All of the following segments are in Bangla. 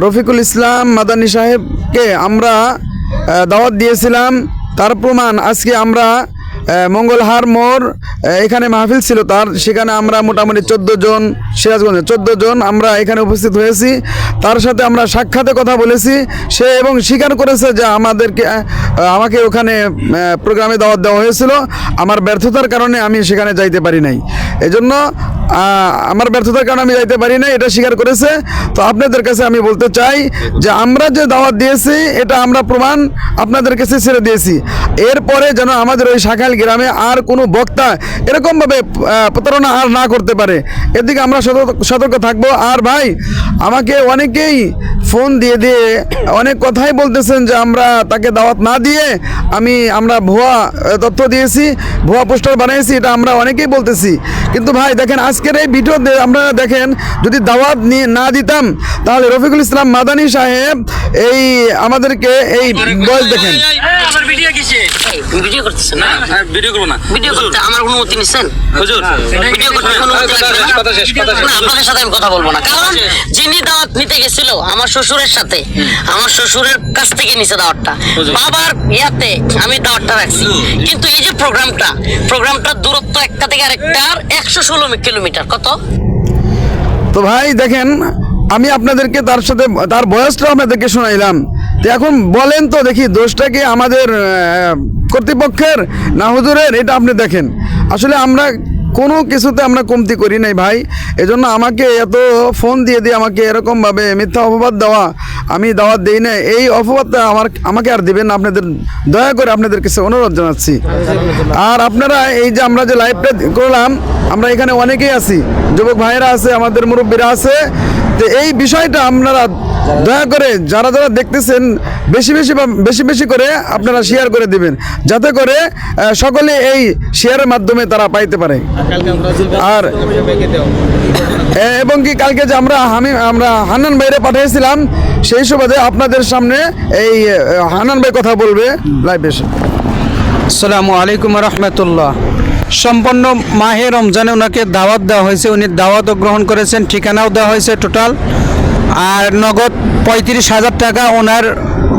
রফিকুল ইসলাম মাদানী সাহেবকে আমরা দাওয়াত দিয়েছিলাম। তার প্রমাণ আজকে আমরা মঙ্গলহার মোড় এখানে মাহফিল ছিল তার, সেখানে আমরা মোটামুটি 14 জন, সিরাজগঞ্জে 14 জন আমরা এখানে উপস্থিত হয়েছি। তার সাথে আমরা সাক্ষাতে কথা বলেছি, সে এবং স্বীকার করেছে যে আমাকে ওখানে প্রোগ্রামে দাওয়াত দেওয়া হয়েছিল, আমার ব্যর্থতার কারণে আমি সেখানে যাইতে পারি নাই। এজন্য আমার ব্যর্থতার কারণে আমি যাইতে পারি নাই, এটা স্বীকার করেছে। তো আপনাদের কাছে আমি বলতে চাই যে আমরা যে দাওয়াত দিয়েছি এটা আমরা প্রমাণ আপনাদের কাছে ছেড়ে দিয়েছি। এরপরে যেন আমাদের ওই শাখাইল গ্রামে আর কোনো বক্তা এরকমভাবে প্রতারণা আর না করতে পারে, এদিকে আমরা সতর্ক থাকবো। আর ভাই, আমাকে অনেকেই ফোন দিয়ে অনেক কথাই বলতেছেন যে আমরা তাকে দাওয়াত না দিয়ে আমরা ভুয়া তথ্য দিয়েছি, ভুয়া পোস্টার বানিয়েছি, এটা আমরা অনেকেই বলতেছি। কিন্তু ভাই দেখেন, আজকের এই ভিডিওতে আপনারা দেখেন, যদি দাওয়াত না দিতাম তাহলে রফিকুল ইসলাম মাদানী সাহেব এই আমাদেরকে এই বয়স দেখেন। আমার ভিডিও কিসে? ভিডিও করতেছেন না? ভিডিও করব না। ভিডিও করতে আমার অনুমতি নিছেন? হুজুর, ভিডিও করতে অনুমতি লাগবে না। কথা শেষ। না, আপনাদের সাথে আমি কথা বলবো না, কারণ যিনি দাওয়াত নিতে গেছিল আমার শ্বশুরের সাথে, আমার শ্বশুরের কাছ থেকে নিছে দাওয়াতটা, বাবার ইয়াতে আমি দাওয়াতটা রাখছি। কিন্তু এই যে প্রোগ্রামটার দূরত্ব একটা থেকে আরেকটার 116 কিলোমিটার। কত? তো ভাই দেখেন, আমি আপনাদেরকে তার বয়সটা আপনাদেরকে শোনাইলাম। তো এখন বলেন তো দেখি, দোষটা কি আমাদের কর্তৃপক্ষের না হুজুরের? এটা আপনি দেখেন। আসলে আমরা কোনো কিছুতে আমরা কমতি করি নাই ভাই। এজন্য আমাকে এত ফোন দিয়ে আমাকে এরকমভাবে মিথ্যা অপবাদ দেওয়া, আমি দাওয়াত দিই না, এই অপবাদটা আমাকে আর দিবেন না। আপনাদের দয়া করে আপনাদের কাছে অনুরোধ জানাচ্ছি। আর আপনারা এই যে আমরা যে লাইভটা করলাম, আমরা এখানে অনেকেই আছি, যুবক ভাইয়েরা আছে, আমাদের মুরব্বীরা আছে। তো এই বিষয়টা আপনারা দয়া করে যারা দেখতেছেন বেশি বেশি করে আপনারা শেয়ার করে দিবেন, যাতে করে সকলে এই শেয়ারের মাধ্যমে তারা পাইতে পারে। আর এবং কি কালকে যে আমরা হান্নান ভাইরে পাঠিয়েছিলাম, সেই সুবাদে আপনাদের সামনে এই হান্নান ভাই কথা বলবে লাইভে এসে। আসসালামু আলাইকুম রহমতুল্লাহ। সম্পন্ন মাহে রমজানে ওনাকে দাওয়াত দেওয়া হয়েছে, উনি দাওয়াতও গ্রহণ করেছেন, ঠিকানাও দেওয়া হয়েছে টোটাল, আর নগদ 35,000 টাকা ওনার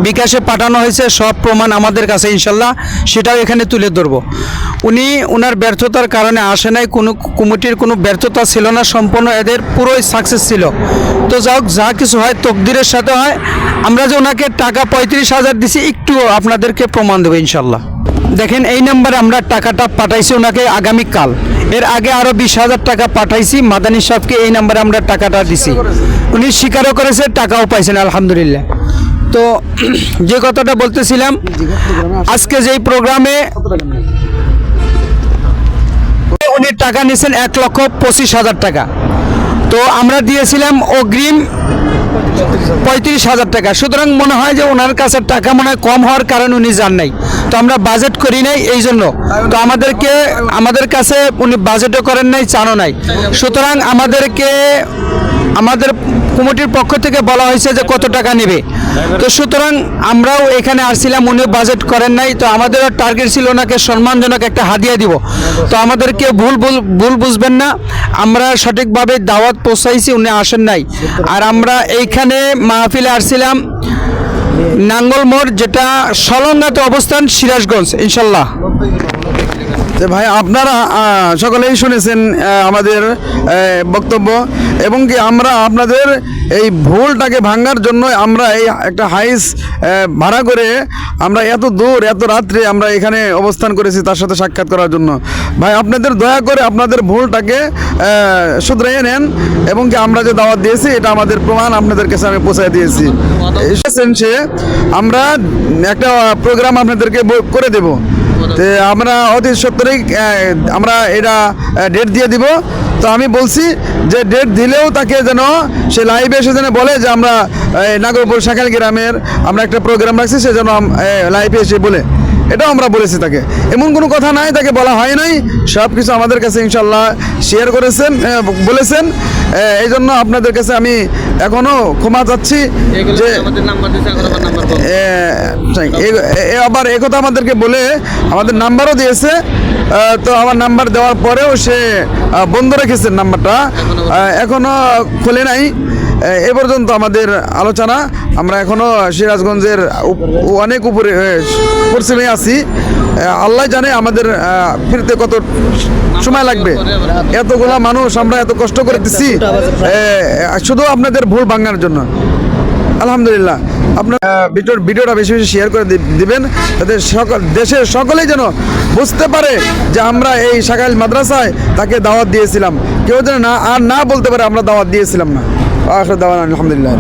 বিকাশে পাঠানো হয়েছে। সব প্রমাণ আমাদের কাছে, ইনশাল্লাহ সেটাও এখানে তুলে ধরবো। উনি ওনার ব্যর্থতার কারণে আসে নাই, কোনো কমিটির কোনো ব্যর্থতা ছিল না, সম্পূর্ণ এদের পুরোই সাকসেস ছিল। তো যা কিছু হয় তকদিরের সাথে হয়। আমরা যে ওনাকে টাকা 35,000 দিছি, একটু আপনাদেরকে প্রমাণ দেবো ইনশাল্লাহ। দেখেন, এই নাম্বারে আমরা টাকাটা পাঠাইছি ওনাকে আগামীকাল। এর আগে আরও 20,000 টাকা পাঠাইছি মাদানী সাহেবকে, এই নাম্বারে আমরা টাকাটা দিছি। উনি স্বীকারও করেছে, টাকাও পাইছেন আলহামদুলিল্লাহ। তো যে কথাটা বলতেছিলাম, আজকে যেই প্রোগ্রামে উনি টাকা নিয়েছেন 1,25,000 টাকা, তো আমরা দিয়েছিলাম অগ্রিম 35,000 টাকা। সুতরাং মনে হয় যে ওনার কাছে টাকা মনে হয় কম হওয়ার কারণে উনি যান নাই, তো আমরা বাজেট করি নাই এই জন্য। তো আমাদের কাছে উনি বাজেটও করেন নাই, চানও নাই। সুতরাং আমাদের কমিটির পক্ষ থেকে বলা হয়েছে যে কত টাকা নেবে। তো সুতরাং আমরাও এখানে আসছিলাম, উনি বাজেট করেন নাই। তো আমাদেরও টার্গেট ছিল ওনাকে সম্মানজনক একটা হাদিয়া দিব। তো আমাদেরকে ভুল বুঝবেন না, আমরা সঠিকভাবে দাওয়াত পৌঁছাইছি, উনি আসেন নাই। আর আমরা এইখানে মাহফিলে আসছিলাম নাঙ্গল মোড়, যেটা সলঙ্গাতে অবস্থান, সিরাজগঞ্জ, ইনশাল্লাহ। ভাই, আপনারা সকলেই শুনেছেন আমাদের বক্তব্য, এবং কি আমরা আপনাদের এই ভুলটাকে ভাঙার জন্য আমরা এই একটা হাইস ভাড়া করে আমরা এত দূর এত রাত্রে আমরা এখানে অবস্থান করেছি তার সাথে সাক্ষাৎ করার জন্য। ভাই, আপনাদের দয়া করে আপনাদের ভুলটাকে শুধরাইয়ে নেন, এবং কি আমরা যে দাওয়াত দিয়েছি এটা আমাদের প্রমাণ আপনাদের কাছে আমি পৌঁছায় দিয়েছি। সে আমরা একটা প্রোগ্রাম আপনাদেরকে করে দেব। তো আমরা অতি সত্তরই আমরা এটা ডেট দিয়ে দিব। তো আমি বলছি যে ডেট দিলেও তাকে যেন সে লাইভে এসে যেন বলে যে আমরা নাগরপুর শাখাইল গ্রামের আমরা একটা প্রোগ্রাম রাখছি, সে যেন লাইভে এসে বলে, এটাও আমরা বলেছি তাকে। এমন কোনো কথা নাই তাকে বলা হয় নাই, সব কিছু আমাদের কাছে ইনশাল্লাহ শেয়ার করেছেন, বলেছেন। এই জন্য আপনাদের কাছে আমি এখনও ক্ষমা চাচ্ছি যে আবার একথা আমাদেরকে বলে আমাদের নাম্বারও দিয়েছে। তো আমার নাম্বার দেওয়ার পরেও সে বন্ধ রেখেছে নাম্বারটা, এখনও খোলে নাই। এ পর্যন্ত আমাদের আলোচনা। আমরা এখনও সিরাজগঞ্জের অনেক উপরে পশ্চিমে আছি। আল্লাহ জানে আমাদের ফিরতে কত সময় লাগবে। এতগুলা মানুষ আমরা এত কষ্ট করে দিচ্ছি শুধু আপনাদের ভুল ভাঙার জন্য। আলহামদুলিল্লাহ, আপনার ভিডিওটা বেশি বেশি শেয়ার করে দিবেন, যাতে দেশের সকলেই যেন বুঝতে পারে যে আমরা এই শাখাইল মাদ্রাসায় তাকে দাওয়াত দিয়েছিলাম। কেউ যেন না বলতে পারে আমরা দাওয়াত দিয়েছিলাম না। আখির দাওয়ানা আলহামদুলিল্লাহ।